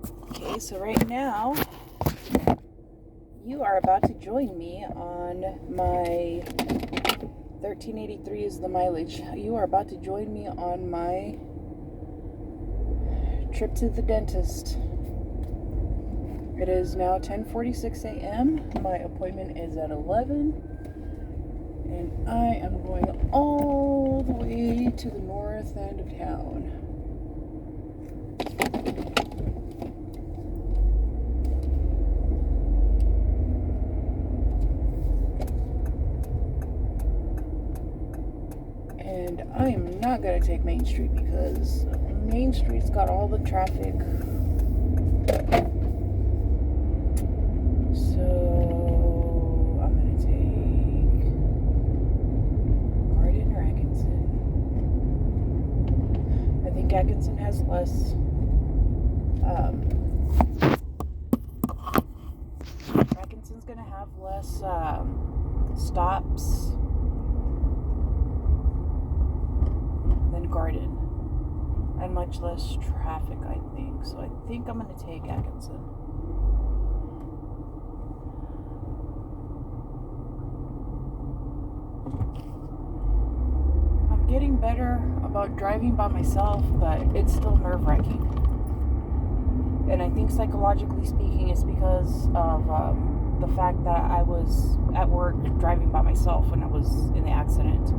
Okay, so right now you are about to join me on my 1383 is the mileage. You are about to join me on my trip to the dentist. It is now 10:46 a.m. My appointment is at 11, and I am going all the way to the north end of town. And I am not going to take Main Street because Main Street's got all the traffic. So I'm going to take Garden or Atkinson. I think Atkinson has less Atkinson's going to have less stops than Garden, and much less traffic, I think. So I think I'm going to take Atkinson. I'm getting better about driving by myself, but it's still nerve-wracking. And I think psychologically speaking, it's because of the fact that I was at work driving by myself when I was in the accident.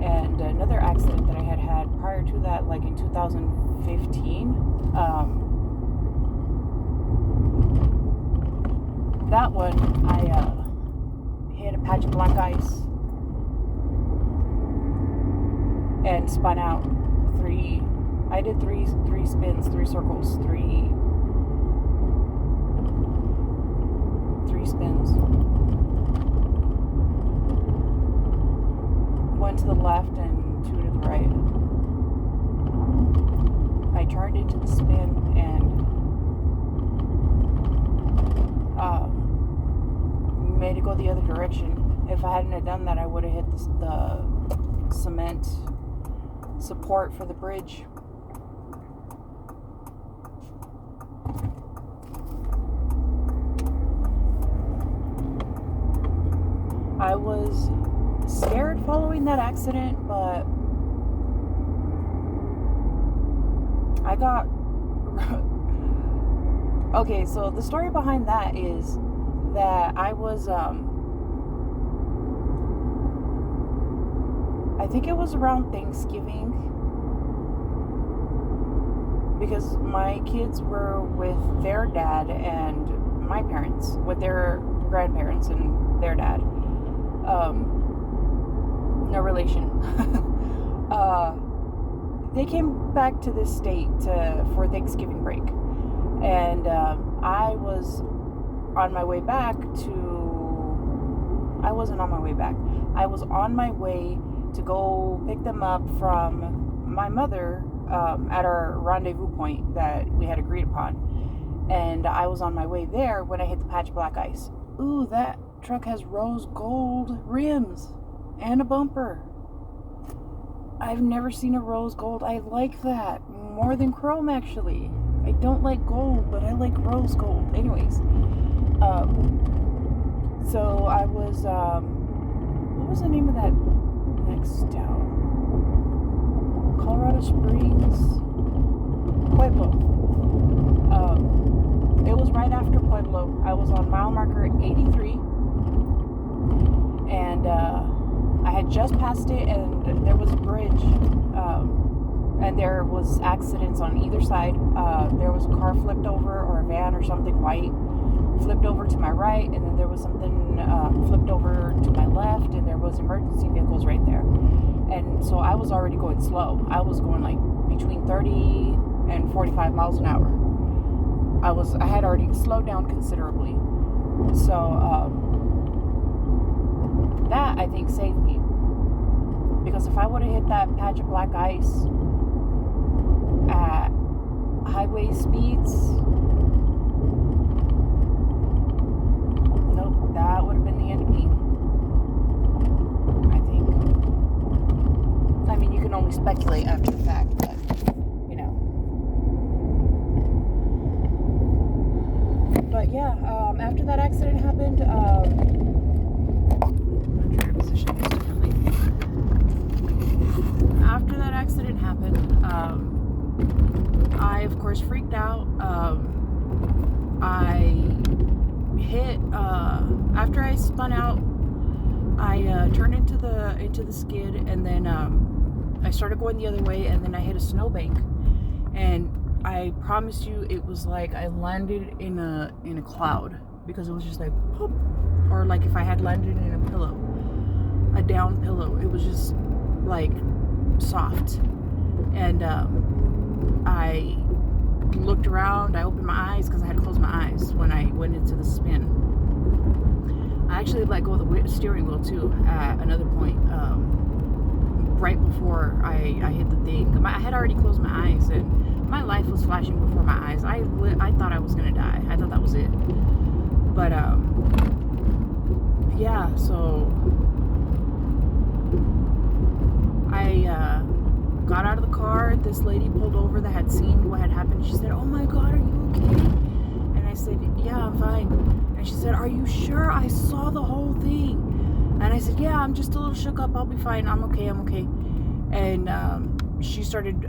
And another accident that I had prior to that, like in 2015, that one, I hit a patch of black ice and spun out I did three spins, three circles, three spins. One to the left and two to the right. I turned into the spin and made it go the other direction. If I hadn't have done that, I would have hit the cement support for the bridge. I was scared following that accident, but I got okay, so the story behind that is that I was I think it was around Thanksgiving, because my kids were with their dad and my parents, with their grandparents and their dad. No relation. They came back to this state for Thanksgiving break, and I was on my way back I wasn't on my way back. I was on my way to go pick them up from my mother at our rendezvous point that we had agreed upon, and I was on my way there when I hit the patch of black ice. Ooh, that truck has rose gold rims and a bumper. I've never seen a rose gold. I like that more than chrome, actually. I don't like gold, but I like rose gold. Anyways, so I was, what was the name of that next town? Colorado Springs? Pueblo. It was right after Pueblo. I was on mile marker 83, and I had just passed it, and there was a bridge, and there was accidents on either side. There was a car flipped over, or a van or something white flipped over to my right, and then there was something flipped over to my left, and there was emergency vehicles right there. And so I was already going slow. I was going like between 30 and 45 miles an hour. I had already slowed down considerably. So that, I think, saved me. Because if I would have hit that patch of black ice at highway speeds, nope, that would have been the end of me, I think. I mean, you can only speculate after the fact, but, you know. yeah, after that accident happened, I'm trying to position this differently. After that accident happened, I of course freaked out. I hit after I spun out. I turned into the skid, and then I started going the other way, and then I hit a snowbank, and I promise you, it was like I landed in a cloud, because it was just like pop, or like if I had landed in a pillow, a down pillow. It was just like soft, and I looked around. I opened my eyes because I had closed my eyes when I went into the spin. I actually let go of the steering wheel too at another point, right before I hit the thing. I had already closed my eyes, and my life was flashing before my eyes. I thought I was gonna die. I thought that was it. But yeah. So I got out of the car. This lady pulled over that had seen what had happened. She said, "Oh my God, are you okay?" And I said, "Yeah, I'm fine." And she said, "Are you sure? I saw the whole thing." And I said, "Yeah, I'm just a little shook up. I'll be fine. I'm okay. And she started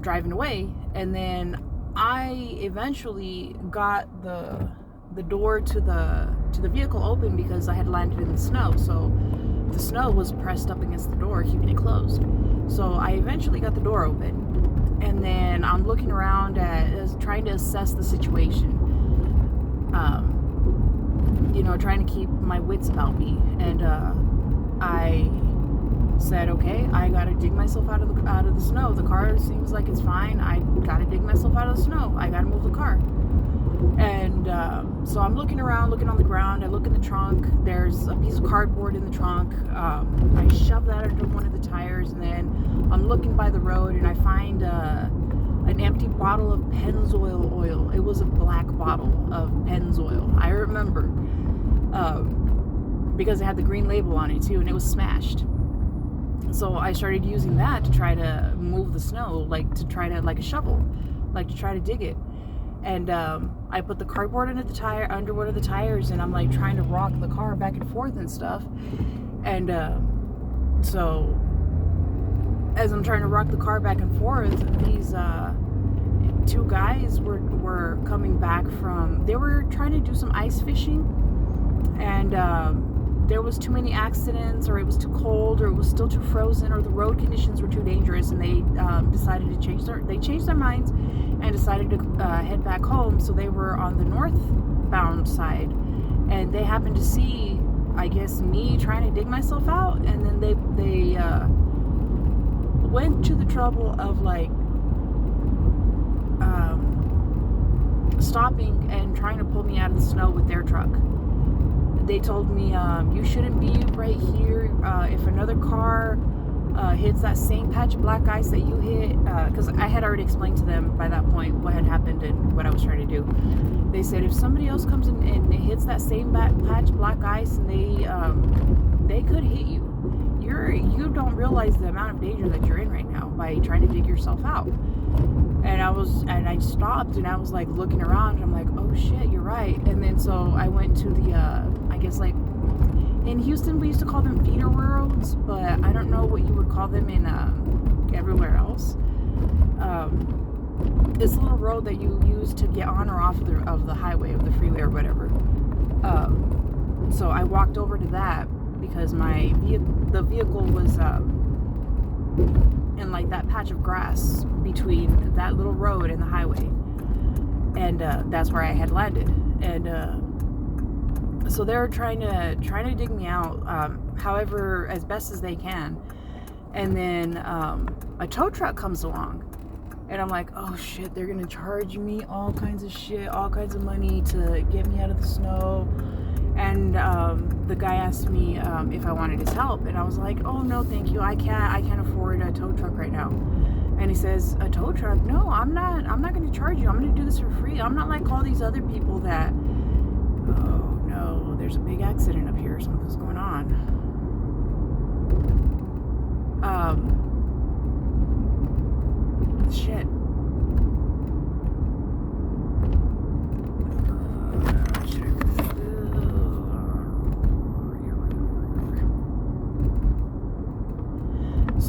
driving away. And then I eventually got the door to the vehicle open, because I had landed in the snow. So the snow was pressed up against the door, keeping it closed. So I eventually got the door open. And then I'm looking around trying to assess the situation. Trying to keep my wits about me. And I said, okay, I gotta dig myself out of the snow. The car seems like it's fine. I gotta dig myself out of the snow. I gotta move the car. And so I'm looking around, looking on the ground. I look in the trunk. There's a piece of cardboard in the trunk. I shove that under one of the tires, and then I'm looking by the road, and I find an empty bottle of Pennzoil oil. It was a black bottle of Pennzoil. I remember, because it had the green label on it too, and it was smashed. So I started using that to try to move the snow, like a shovel, like to try to dig it. And I put the cardboard under one of the tires, and I'm like trying to rock the car back and forth and stuff. And so as I'm trying to rock the car back and forth, these two guys were coming back they were trying to do some ice fishing, and there was too many accidents, or it was too cold, or it was still too frozen, or the road conditions were too dangerous, and they decided to change their minds and decided to head back home. So they were on the northbound side, and they happened to see, I guess, me trying to dig myself out, and then they went to the trouble of like stopping and trying to pull me out of the snow with their truck. They told me, you shouldn't be right here. If another car hits that same patch of black ice that you hit, because I had already explained to them by that point what had happened and what I was trying to do. They said, if somebody else comes in and hits that same patch of black ice, and they could hit you. You don't realize the amount of danger that you're in right now by trying to dig yourself out. And I stopped, and I was like looking around, and I'm like, oh shit, you're right. And then so I went to the I guess, like, in Houston we used to call them feeder roads, but I don't know what you would call them in everywhere else. It's a little road that you use to get on or off of the highway, of the freeway or whatever. So I walked over to that because the vehicle was in like that patch of grass between that little road and the highway, and that's where I had landed. And so they're trying to dig me out, however, as best as they can. And then a tow truck comes along, and I'm like, oh shit, they're gonna charge me all kinds of shit, all kinds of money to get me out of the snow. And the guy asked me if I wanted his help, and I was like, oh no, thank you, I can't afford a tow truck right now. And he says, a tow truck? No, I'm not going to charge you. I'm going to do this for free. I'm not like all these other people that, oh no, there's a big accident up here, something's going on. Shit.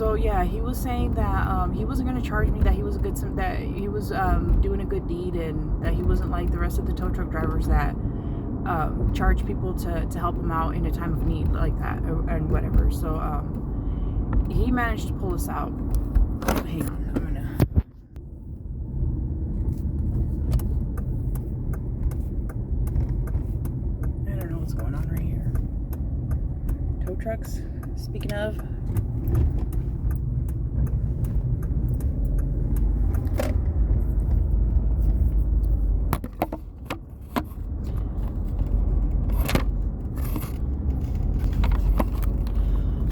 So yeah, he was saying that he wasn't going to charge me, that he was doing a good deed, and that he wasn't like the rest of the tow truck drivers that charge people to help them out in a time of need like that, and whatever. So he managed to pull us out. Hang on, I don't know what's going on right here. Tow trucks, speaking of.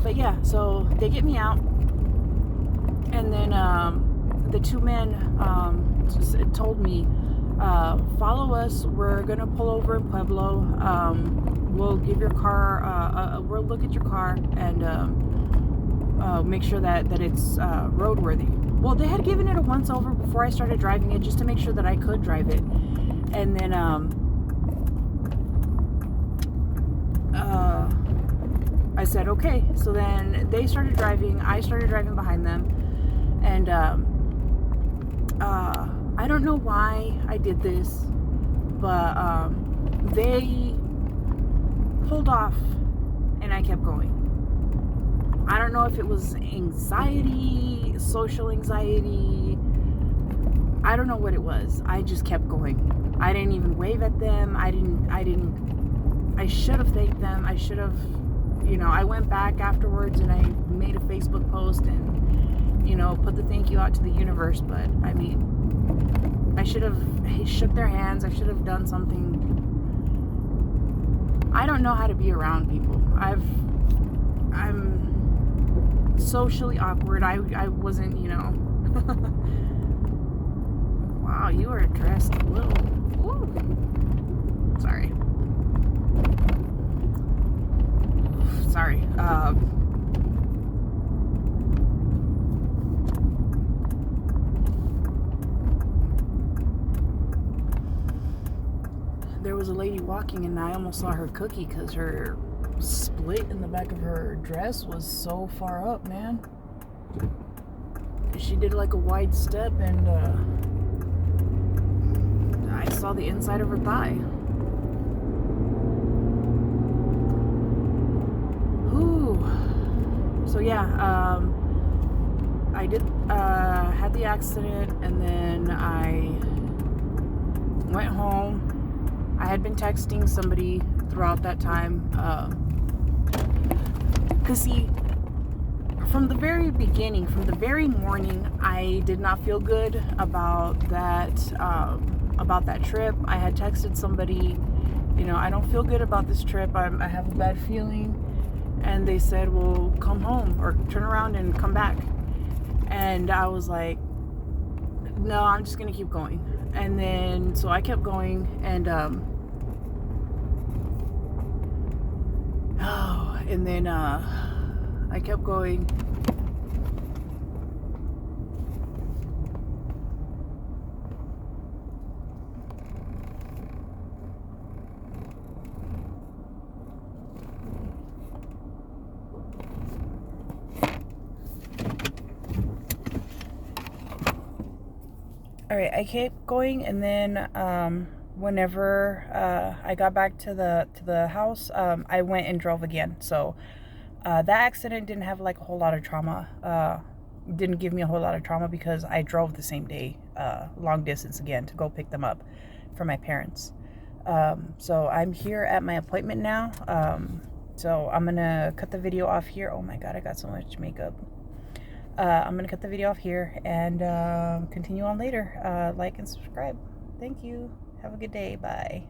But yeah, so they get me out, and then the two men told me, follow us, we're gonna pull over in Pueblo, we'll give your car, we'll look at your car and make sure that it's roadworthy. Well, they had given it a once over before I started driving it, just to make sure that I could drive it. And then I said, okay. So then they started driving. I started driving behind them. And I don't know why I did this, but they pulled off and I kept going. I don't know if it was anxiety, social anxiety. I don't know what it was. I just kept going. I didn't even wave at them. I should have thanked them. I should have, I went back afterwards and I made a Facebook post and, put the thank you out to the universe. But I mean, I should have shook their hands. I should have done something. I don't know how to be around people. I'm socially awkward. I wasn't, Wow, you are dressed a little. Ooh. Sorry. Sorry. There was a lady walking and I almost saw her cookie because her split in the back of her dress was so far up, man. She did like a wide step and I saw the inside of her thigh. Whew. So yeah, I did had the accident and then I went home. I had been texting somebody throughout that time. Cause see, from the very beginning, from the very morning, I did not feel good about that trip. I had texted somebody, I don't feel good about this trip. I have a bad feeling. And they said, well, come home or turn around and come back. And I was like, no, I'm just going to keep going. And then, so I kept going and, I kept going. All right, I kept going, and then whenever I got back to the house, I went and drove again. So that accident didn't have like a whole lot of trauma. Didn't give me a whole lot of trauma because I drove the same day, long distance again, to go pick them up for my parents. So I'm here at my appointment now. So I'm gonna cut the video off here. Oh my god, I got so much makeup. I'm going to cut the video off here and continue on later. Like and subscribe. Thank you. Have a good day. Bye.